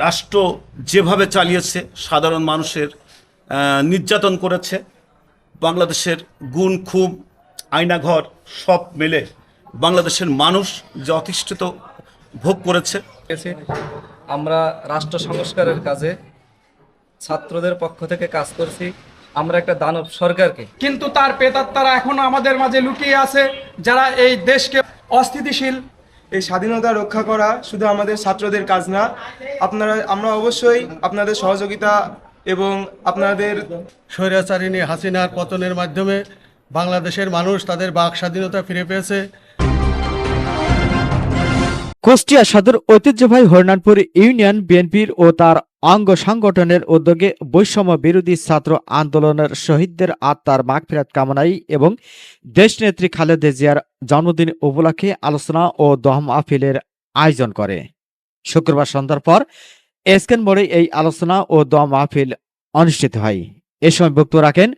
রাষ্ট্র যেভাবে চালিয়েছে, সাধারণ মানুষের নির্যাতন করেছে, বাংলাদেশের গুণ খুব আয়নাঘর সব মেলে বাংলাদেশের মানুষ যে অতিষ্ঠিত ভোগ করেছে। আমরা রাষ্ট্র সংস্কারের কাজে ছাত্রদের পক্ষ থেকে কাজ করছি। আমরা একটা দানব সরকারকে, কিন্তু তার প্রেতাত্মারা এখনো আমাদের মাঝে লুকিয়ে আছে, যারা এই দেশকে অস্থিতিশীল। এই স্বাধীনতা রক্ষা করা শুধু আমাদের ছাত্রদের কাজ না, আমরা অবশ্যই আপনাদের সহযোগিতা এবং আপনাদের স্বৈরাচারিণী হাসিনার পতনের মাধ্যমে বাংলাদেশের মানুষ তাদের বাক স্বাধীনতা ফিরে পেয়েছে। কুষ্টিয়া সদর ঐতিহ্যবাহী হরিনাথপুর ইউনিয়ন বিএনপির ও তার অঙ্গ সংগঠনের উদ্যোগে বৈষম্য বিরোধী ছাত্র আন্দোলনের শহীদদের আত্মার মাগফিরাত কামনায় এবং দেশনেত্রী খালেদা জিয়ার জন্মদিন উপলক্ষে আলোচনা ও দোয়া মাহফিলের আয়োজন করে। শুক্রবার সন্ধ্যার পর এসকেন মোড়ে এই আলোচনা ও দোয়া মাহফিল অনুষ্ঠিত হয়। এ সময় বক্তব্য রাখেন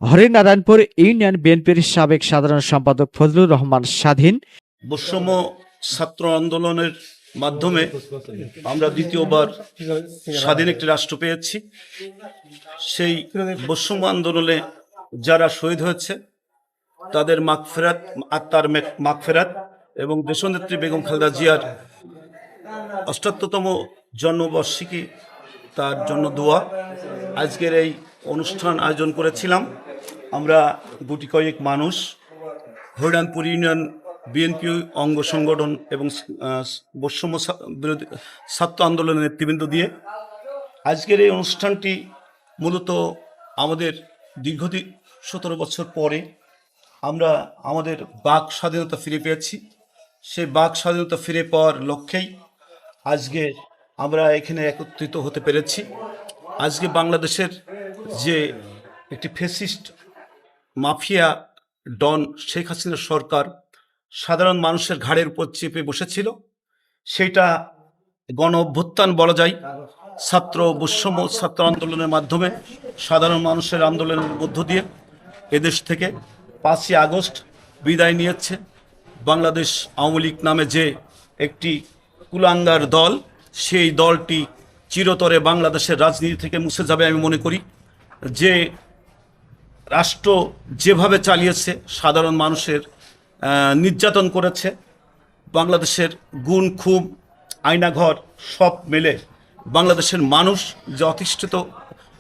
হরিনারায়ণপুর ইউনিয়ন বিএনপির সাবেক সাধারণ সম্পাদক ফজলুর রহমান স্বাধীন। বৈষম্য ছাত্র আন্দোলনের মাধ্যমে আমরা দ্বিতীয়বার স্বাধীন একটি রাষ্ট্র পেয়েছি। সেই বৈষম্য আন্দোলনে যারা শহীদ হয়েছে তাদের মাগফিরাত, আত্মার মাগফিরাত এবং দেশনেত্রী বেগম খালেদা জিয়ার ৭৮তম জন্মবার্ষিকী, তার জন্য দোয়া। আজকের এই অনুষ্ঠান আয়োজন করেছিলাম আমরা গুটি কয়েক মানুষ, হরিনাথপুর ইউনিয়ন বিএনপি অঙ্গ সংগঠন এবং বৈষম্য বিরোধী ছাত্র আন্দোলনের নেতৃবৃন্দ দিয়ে। আজকের এই অনুষ্ঠানটি মূলত আমাদের দীর্ঘদিন ১৭ বছর পরে আমরা আমাদের বাক স্বাধীনতা ফিরে পেয়েছি। সেই বাক স্বাধীনতা ফিরে পাওয়ার লক্ষ্যেই আজকে আমরা এখানে একত্রিত হতে পেরেছি। আজকে বাংলাদেশের যে একটি ফ্যাসিস্ট মাফিয়া ডন শেখ হাসিনার সরকার সাধারণ মানুষের ঘাড়ের উপর চেপে বসেছিল, সেইটা গণ অভ্যুত্থান বলা যায়। বৈষম্য ছাত্র আন্দোলনের মাধ্যমে সাধারণ মানুষের আন্দোলনের মধ্য দিয়ে এদেশ থেকে ৫ই আগস্ট বিদায় নিয়েছে বাংলাদেশ আওয়ামী লীগ নামে যে একটি কুলাঙ্গার দল। সেই দলটি চিরতরে বাংলাদেশের রাজনীতি থেকে মুছে যাবে আমি মনে করি। যে রাষ্ট্র যেভাবে চালিয়েছে, সাধারণ মানুষের নির্যাতন করেছে, বাংলাদেশের গুণ খুব আয়নাঘর সব মেলে বাংলাদেশের মানুষ যে অতিষ্ঠিত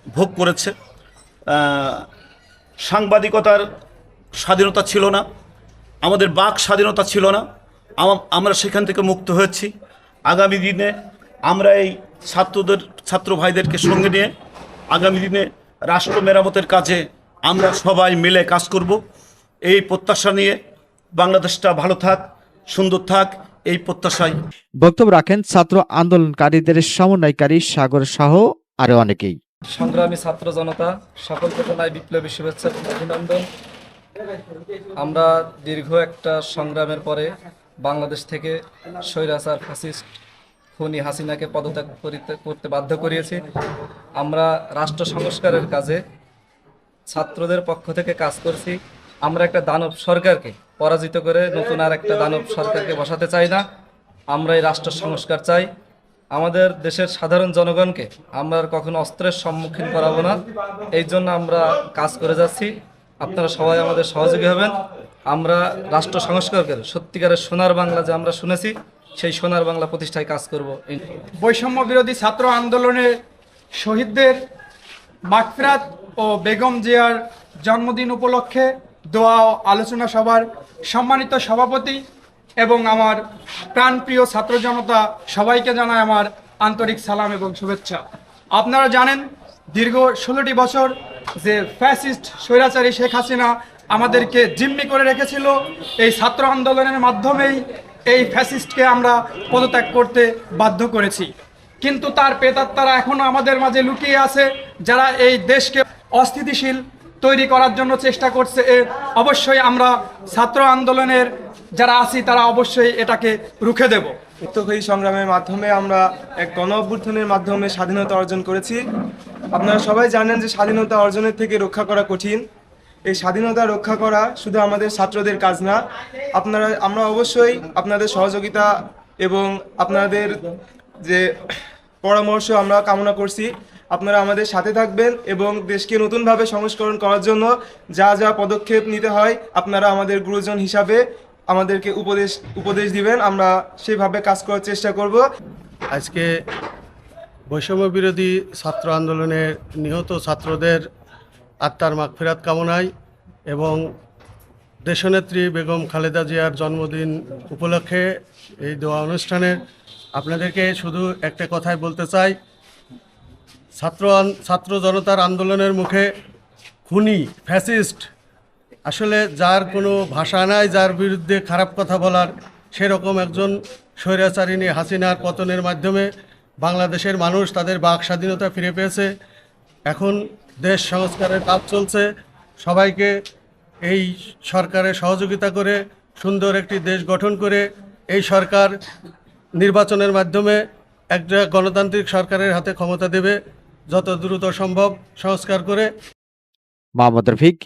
ভোগ করেছে। সাংবাদিকতার স্বাধীনতা ছিল না, আমাদের বাক স্বাধীনতা ছিল না, আমরা সেখান থেকে মুক্ত হয়েছি। আগামী দিনে আমরা এই ছাত্র ভাইদেরকে সঙ্গে নিয়ে আগামী দিনে রাষ্ট্র মেরামতের কাজে আমরা সবাই মিলে কাজ করব, এই প্রত্যাশা নিয়ে। বাংলাদেশটা ভালো থাক, সুন্দর থাক, এই প্রত্যাশায় বক্তব্য রাখেন ছাত্র আন্দোলনকারীদের সমন্বয়কারী সাগর সহ আরো অনেকেই। সংগ্রামী ছাত্র জনতা, সকলকে জানাই বিপ্লবী শুভেচ্ছা ও অভিনন্দন। আমরা দীর্ঘ একটা সংগ্রামের পরে বাংলাদেশ থেকে স্বৈরাচার ফ্যাসিস্ট খুনি হাসিনাকে পদত্যাগ করতে বাধ্য করিয়েছি। আমরা রাষ্ট্র সংস্কারের কাজে ছাত্রদের পক্ষ থেকে কাজ করছি। আমরা একটা দানব সরকারকে পরাজিত করে নতুন আর একটা দানব সরকারকে বসাতে চাই না। আমরা এই রাষ্ট্র সংস্কার চাই। আমাদের দেশের সাধারণ জনগণকে আমরা আর কখনো অস্ত্রের সম্মুখীন করাবো না, এই জন্য আমরা কাজ করে যাচ্ছি। আপনারা সবাই আমাদের সহযোগী হবেন। আমরা রাষ্ট্র সংস্কারের সত্যিকারের সোনার বাংলা যে আমরা শুনেছি, সেই সোনার বাংলা প্রতিষ্ঠায় কাজ করব। বৈষম্য বিরোধী ছাত্র আন্দোলনে শহীদদের মাগফিরাত ও বেগম জিয়ার জন্মদিন উপলক্ষে দোয়া ও আলোচনা সভার সম্মানিত সভাপতি এবং আমার প্রাণপ্রিয় ছাত্র জনতা সবাইকে জানায় আমার আন্তরিক সালাম এবং শুভেচ্ছা। আপনারা জানেন দীর্ঘ 16টি বছর যে ফ্যাসিস্ট স্বৈরাচারী শেখ হাসিনা আমাদেরকে জিম্মি করে রেখেছিল, এই ছাত্র আন্দোলনের মাধ্যমেই এই ফ্যাসিস্টকে আমরা পদত্যাগ করতে বাধ্য করেছি। কিন্তু তার প্রেতাত্মারা এখনো আমাদের মাঝে লুকিয়ে আছে, যারা এই দেশকে অস্থিতিশীল তৈরি করার জন্য চেষ্টা করছে। অবশ্যই আমরা ছাত্র আন্দোলনের যারা আছি তারা অবশ্যই এটাকে রুখে দেব। রক্তক্ষয়ী সংগ্রামের মাধ্যমে আমরা এক গণ অভ্যুত্থানের মাধ্যমে স্বাধীনতা অর্জন করেছি। আপনারা সবাই জানেন যে স্বাধীনতা অর্জনের থেকে রক্ষা করা কঠিন। এই স্বাধীনতা রক্ষা করা শুধু আমাদের ছাত্রদের কাজ না, আমরা অবশ্যই আপনাদের সহযোগিতা এবং আপনাদের যে পরামর্শ আমরা কামনা করছি। আপনারা আমাদের সাথে থাকবেন এবং দেশকে নতুনভাবে সংস্করণ করার জন্য যা যা পদক্ষেপ নিতে হয় আপনারা আমাদের গুরুজন হিসাবে আমাদেরকে উপদেশ দিবেন, আমরা সেভাবে কাজ করার চেষ্টা করব। আজকে বৈষম্য বিরোধী ছাত্র আন্দোলনের নিহত ছাত্রদের আত্মার মাগফিরাত কামনায় এবং দেশনেত্রী বেগম খালেদা জিয়ার জন্মদিন উপলক্ষে এই দোয়া অনুষ্ঠানে আপনাদেরকে শুধু একটা কথাই বলতে চাই, ছাত্র জনতার আন্দোলনের মুখে খুনি ফ্যাসিস্ট আসলে যার কোনো ভাষা নাই, যার বিরুদ্ধে খারাপ কথা বলার, সেরকম একজন স্বৈরাচারিণী হাসিনার পতনের মাধ্যমে বাংলাদেশের মানুষ তাদের বাক স্বাধীনতা ফিরে পেয়েছে। এখন দেশ সংস্কারের কাজ চলছে। সবাইকে এই সরকারের সহযোগিতা করে সুন্দর একটি দেশ গঠন করে এই সরকার নির্বাচনের মাধ্যমে একটা গণতান্ত্রিক সরকারের হাতে ক্ষমতা দেবে, যত দ্রুত সম্ভব সংস্কার করে। Mohammad Rafiq,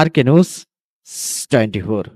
RK News 24।